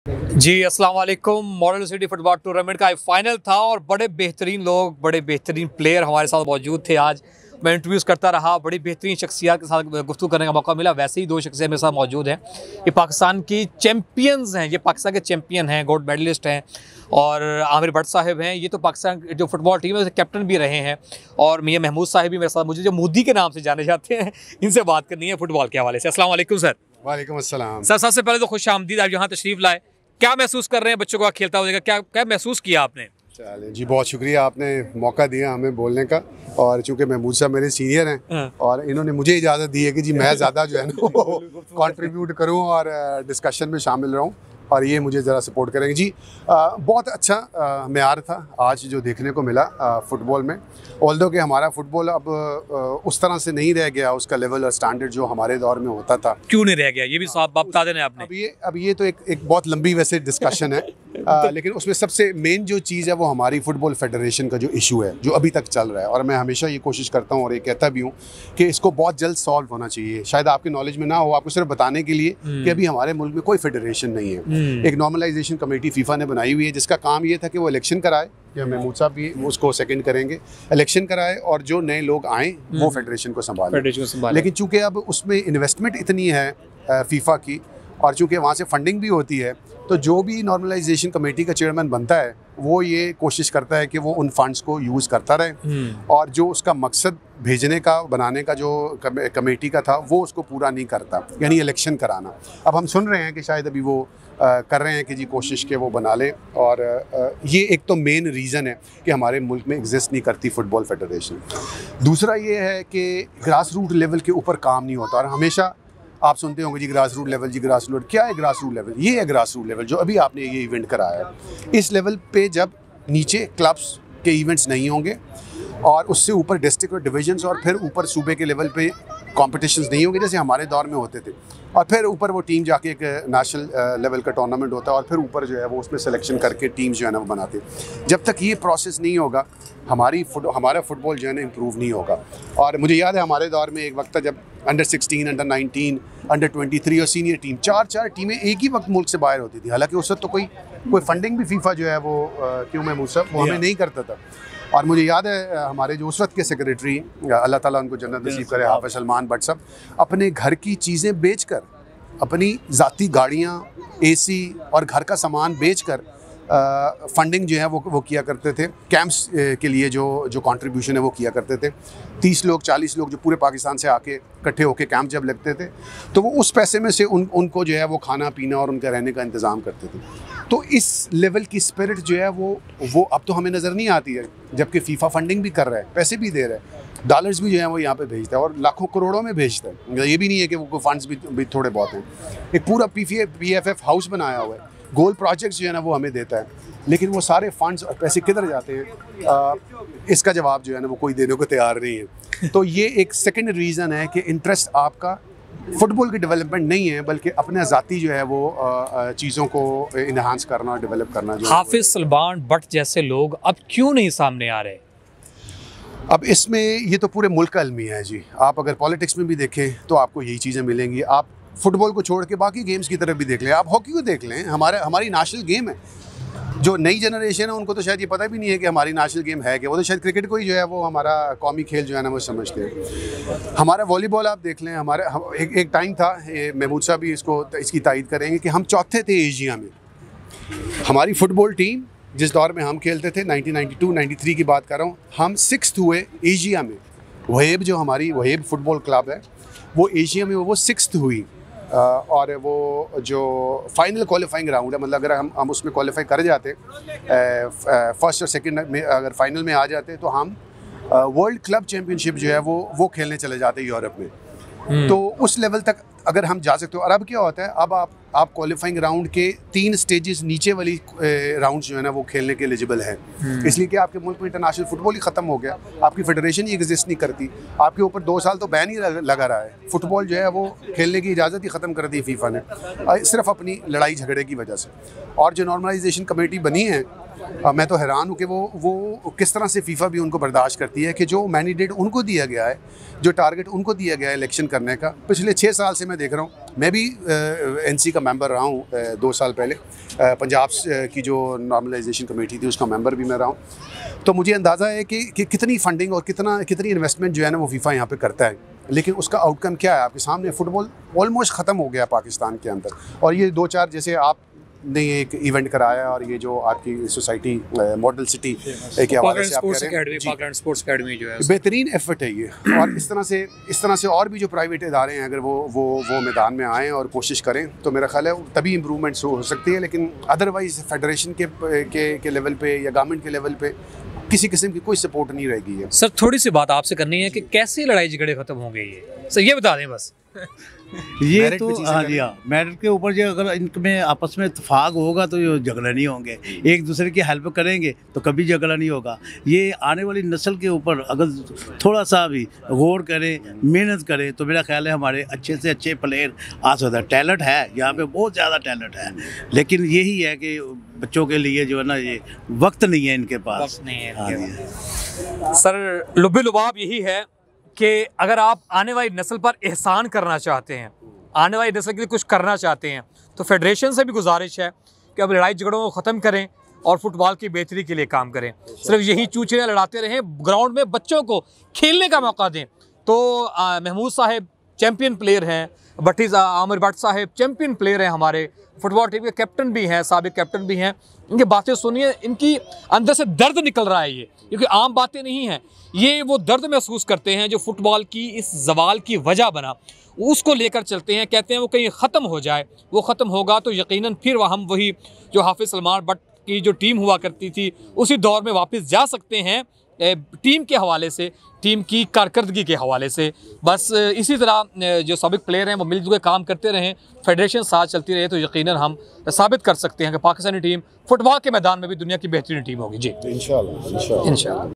जी अस्सलाम वालेकुम। Model city football tournament का फाइनल था और बड़े बेहतरीन लोग, बड़े बेहतरीन प्लेयर हमारे साथ मौजूद थे। आज मैं इंटरव्यूज़ करता रहा, बड़ी बेहतरीन शख्सियत के साथ गुफ्तगू करने का मौका मिला। वैसे ही दो शख्सियत मेरे साथ मौजूद हैं। ये पाकिस्तान की चैम्पियंस हैं, ये पाकिस्तान के चैम्पियन हैं, गोल्ड मेडलिस्ट हैं और आमिर भट्ट साहब हैं। ये तो पाकिस्तान जो फुटबॉल टीम है उसके कैप्टन भी रहे हैं। और मियां महमूद साहब भी मेरे साथ, मुझे जो मोदी के नाम से जाने जाते हैं, इनसे बात करनी है फुटबॉल के हवाले से। अस्सलाम वालेकुम सर। वालेकुम अस्सलाम। सर सबसे पहले तो खुश आमदीद, आप यहाँ तशरीफ़ लाए। क्या महसूस कर रहे हैं बच्चों को खेलता हुआ? क्या क्या महसूस किया आपने? चलिए जी, बहुत शुक्रिया, आपने मौका दिया हमें बोलने का। और चूंकि महमूद साहब मेरे सीनियर हैं और इन्होंने मुझे इजाज़त दी है कि जी मैं ज़्यादा जो है ना कंट्रीब्यूट करूं और डिस्कशन में शामिल रहूं, और ये मुझे ज़रा सपोर्ट करेंगे जी। बहुत अच्छा मेयार था आज जो देखने को मिला फ़ुटबॉल में। ऑल्दो कि हमारा फ़ुटबॉल अब उस तरह से नहीं रह गया, उसका लेवल और स्टैंडर्ड जो हमारे दौर में होता था। क्यों नहीं रह गया, ये भी साफ बता देना आपने। अब ये तो एक बहुत लंबी वैसे डिस्कशन है लेकिन उसमें सबसे मेन जो चीज़ है वो हमारी फ़ुटबॉल फेडरेशन का जो इशू है जो अभी तक चल रहा है। और मैं हमेशा ये कोशिश करता हूँ और ये कहता भी हूँ कि इसको बहुत जल्द सॉल्व होना चाहिए। शायद आपके नॉलेज में ना हो, आपको सिर्फ बताने के लिए कि अभी हमारे मुल्क में कोई फेडरेशन नहीं है। एक नॉर्मलाइजेशन कमेटी फीफा ने बनाई हुई है जिसका काम ये था कि वो इलेक्शन कराए, या महमूद साहब भी उसको सेकंड करेंगे, इलेक्शन कराए और जो नए लोग आए वो फेडरेशन को संभालें। लेकिन चूंकि अब उसमें इन्वेस्टमेंट इतनी है फीफा की, और चूंकि वहाँ से फंडिंग भी होती है, तो जो भी नॉर्मलाइजेशन कमेटी का चेयरमैन बनता है वो ये कोशिश करता है कि वो उन फंड्स को यूज़ करता रहे और जो उसका मकसद भेजने का बनाने का जो कमेटी का था वो उसको पूरा नहीं करता, यानी इलेक्शन कराना। अब हम सुन रहे हैं कि शायद अभी वो कर रहे हैं कि जी कोशिश के वो बना लें, और ये एक तो मेन रीज़न है कि हमारे मुल्क में एग्जिस्ट नहीं करती फ़ुटबॉल फेडरेशन। दूसरा ये है कि ग्रास रूट लेवल के ऊपर काम नहीं होता। और हमेशा आप सुनते होंगे जी ग्रास रूट लेवल, जी ग्रास रूट। क्या है ग्रास रूट लेवल? ये है ग्रास रूट लेवल जो अभी आपने ये इवेंट कराया है। इस लेवल पे जब नीचे क्लब्स के इवेंट्स नहीं होंगे और उससे ऊपर डिस्ट्रिक्ट और डिवीजन्स और फिर ऊपर सूबे के लेवल पे कॉम्पिटिशन्स नहीं होंगे जैसे हमारे दौर में होते थे, और फिर ऊपर वो टीम जाके एक नेशनल लेवल का टूर्नामेंट होता है और फिर ऊपर जो है वो उसमें सिलेक्शन करके टीम्स जो है ना वो बनाते हैं। जब तक ये प्रोसेस नहीं होगा हमारा फुटबॉल जो है ना इम्प्रूव नहीं होगा। और मुझे याद है हमारे दौर में एक वक्त था जब अंडर 16, अंडर 19, अंडर 23 और सीनियर टीम चार टीमें एक ही वक्त मुल्क से बाहर होती थी। हालांकि उस वक्त तो कोई फंडिंग भी फीफा जो है वो क्यों मैं मुझसे वो हमें नहीं करता था। और मुझे याद है हमारे जो उस वक्त के सेक्रेटरी, अल्लाह ताला उनको जन्नत नसीब करे, हाफिज सलमान भट्ट साहब, अपने घर की चीज़ें बेचकर, अपनी ज़ाती गाड़ियाँ, एसी और घर का सामान बेचकर फंडिंग जो है वो किया करते थे। कैंप्स के लिए जो कंट्रीब्यूशन है वो किया करते थे। 30 लोग 40 लोग जो पूरे पाकिस्तान से आके इकट्ठे होके कैंप जब लगते थे तो वो उस पैसे में से उनको जो है वो खाना पीना और उनका रहने का इंतज़ाम करते थे। तो इस लेवल की स्पिरिट जो है वो अब तो हमें नज़र नहीं आती है, जबकि फीफा फंडिंग भी कर रहा है, पैसे भी दे रहा है, डॉलर्स भी जो है वो यहाँ पे भेजता है और लाखों करोड़ों में भेजता है। ये भी नहीं है कि वो फंड्स भी थोड़े बहुत हैं। एक पूरा PFF हाउस बनाया हुआ है, गोल प्रोजेक्ट्स जो है ना वो हमें देता है, लेकिन वो सारे फंड्स और पैसे किधर जाते हैं इसका जवाब जो है ना वो कोई देने को तैयार नहीं है। तो ये एक सेकंड रीज़न है कि इंटरेस्ट आपका फुटबॉल की डेवलपमेंट नहीं है बल्कि अपने ज़ाती जो है वो चीज़ों को इन्हांस करना और डेवलप करना। जो हाफिज सलमान भट्ट जैसे लोग अब क्यों नहीं सामने आ रहे? अब इसमें ये तो पूरे मुल्क का अलमिया है जी। आप अगर पॉलिटिक्स में भी देखें तो आपको यही चीज़ें मिलेंगी। आप फुटबॉल को छोड़ के बाकी गेम्स की तरफ भी देख लें, आप हॉकी को देख लें, हमारी नेशनल गेम है। जो नई जनरेशन है उनको तो शायद ये पता भी नहीं है कि हमारी नेशनल गेम है क्या, वो तो शायद क्रिकेट को ही जो है वो हमारा कौमी खेल जो है ना वो समझते हैं। हमारा वॉलीबॉल आप देख लें, एक टाइम था, महमूद साहब भी इसकी तायद करेंगे कि हम चौथे थे एशिया में। हमारी फुटबॉल टीम जिस दौर में हम खेलते थे 1992-93 की बात कर रहा हूँ, हम 6th हुए एशिया में। वहेब जो हमारी वहेब फुटबॉल क्लब है वो एशिया में वो 6th हुई। और वो जो फाइनल क्वालिफाइंग राउंड है, मतलब अगर हम उसमें क्वालिफाई कर जाते फर्स्ट और सेकंड में, अगर फाइनल में आ जाते तो हम वर्ल्ड क्लब चैम्पियनशिप जो है वो खेलने चले जाते यूरोप में। तो उस लेवल तक अगर हम जा सकते हो। और अब क्या होता है, अब आप क्वालिफाइंग राउंड के 3 स्टेजेस नीचे वाली राउंड जो है ना वो खेलने के एलिजिबल है, इसलिए कि आपके मुल्क में इंटरनेशनल फुटबॉल ही ख़त्म हो गया, आपकी फेडरेशन ही एग्जिस्ट नहीं करती, आपके ऊपर 2 साल तो बैन ही लगा रहा है। फुटबॉल जो है वो खेलने की इजाज़त ही ख़त्म कर दी फीफा ने, सिर्फ अपनी लड़ाई झगड़े की वजह से। और जो नॉर्मलाइजेशन कमेटी बनी है, मैं तो हैरान हूँ कि वो किस तरह से फीफा भी उनको बर्दाश्त करती है कि जो मैंडेट उनको दिया गया है, जो टारगेट उनको दिया गया है इलेक्शन करने का, पिछले 6 साल से मैं देख रहा हूँ मैं भी NC का मेंबर रहा हूँ 2 साल पहले। पंजाब की जो नॉर्मलाइजेशन कमेटी थी उसका मेंबर भी मैं रहा हूँ। तो मुझे अंदाज़ा है कि कितनी फंडिंग और कितनी इन्वेस्टमेंट जो है ना वो फीफा यहाँ पे करता है, लेकिन उसका आउटकम क्या है आपके सामने। फुटबॉल ऑलमोस्ट ख़त्म हो गया पाकिस्तान के अंदर, और ये 2-4 जैसे आपने एक इवेंट कराया और ये जो आपकी सोसाइटी मॉडल सिटी के हवाले से आप कह रहे हैं, पाकिस्तान स्पोर्ट्स एकेडमी जो है बेहतरीन एफर्ट है ये। और इस तरह से और भी जो प्राइवेट इदारे हैं, अगर वो मैदान में आएँ और कोशिश करें तो मेरा ख्याल है तभी इम्प्रूवमेंट्स हो सकती है। लेकिन अदरवाइज़ फेडरेशन के लेवल पे या गवर्नमेंट के लेवल पे किसी किस्म की कोई सपोर्ट नहीं रहेगी है। सर थोड़ी सी बात आपसे करनी है कि कैसे लड़ाई झगड़े खत्म होंगे ये, सर ये बता दें बस। ये तो हाँ जी, हाँ मेरिट के ऊपर जो अगर इनमें आपस में इत्तेफाक होगा तो ये झगड़ा नहीं होंगे, एक दूसरे की हेल्प करेंगे तो कभी झगड़ा नहीं होगा। ये आने वाली नस्ल के ऊपर अगर थोड़ा सा भी गौर करें, मेहनत करें तो मेरा ख्याल है हमारे अच्छे से अच्छे प्लेयर आ सकते हैं। टैलेंट है यहाँ पे, बहुत ज़्यादा टैलेंट है, लेकिन यही है कि बच्चों के लिए जो है ना ये वक्त नहीं है इनके पास। वक्त नहीं है हाँ जी। सर लुब्बे लुबाब यही है कि अगर आप आने वाली नस्ल पर एहसान करना चाहते हैं, आने वाली नस्ल के लिए कुछ करना चाहते हैं, तो फेडरेशन से भी गुजारिश है कि अब लड़ाई झगड़ों को ख़त्म करें और फुटबॉल की बेहतरी के लिए काम करें। सिर्फ यही चूचियाँ लड़ाते रहें, ग्राउंड में बच्चों को खेलने का मौका दें। तो महमूद साहब चैम्पियन प्लेयर हैं, भट्टी आमिर भट्ट साहब चैम्पियन प्लेयर हैं, हमारे फुटबॉल टीम के कैप्टन भी हैं, साबिक कैप्टन भी हैं। इनकी बातें सुनिए, इनकी अंदर से दर्द निकल रहा है ये, क्योंकि आम बातें नहीं हैं। ये वो दर्द महसूस करते हैं जो फुटबॉल की इस जवाल की वजह बना, उसको लेकर चलते हैं। कहते हैं वो कहीं ख़त्म हो जाए, वो ख़त्म होगा तो यकीनन फिर हम वही जो हाफिज़ सलमान भट्ट की जो टीम हुआ करती थी उसी दौर में वापस जा सकते हैं, टीम के हवाले से, टीम की कारकर्दगी के हवाले से। बस इसी तरह जो साबिक प्लेयर हैं वो मिलजुल के काम करते रहें, फेडरेशन साथ चलती रहे, तो यकीनन हम साबित कर सकते हैं कि पाकिस्तानी टीम फुटबॉल के मैदान में भी दुनिया की बेहतरीन टीम होगी। जी इंशाल्लाह। इंशाल्लाह।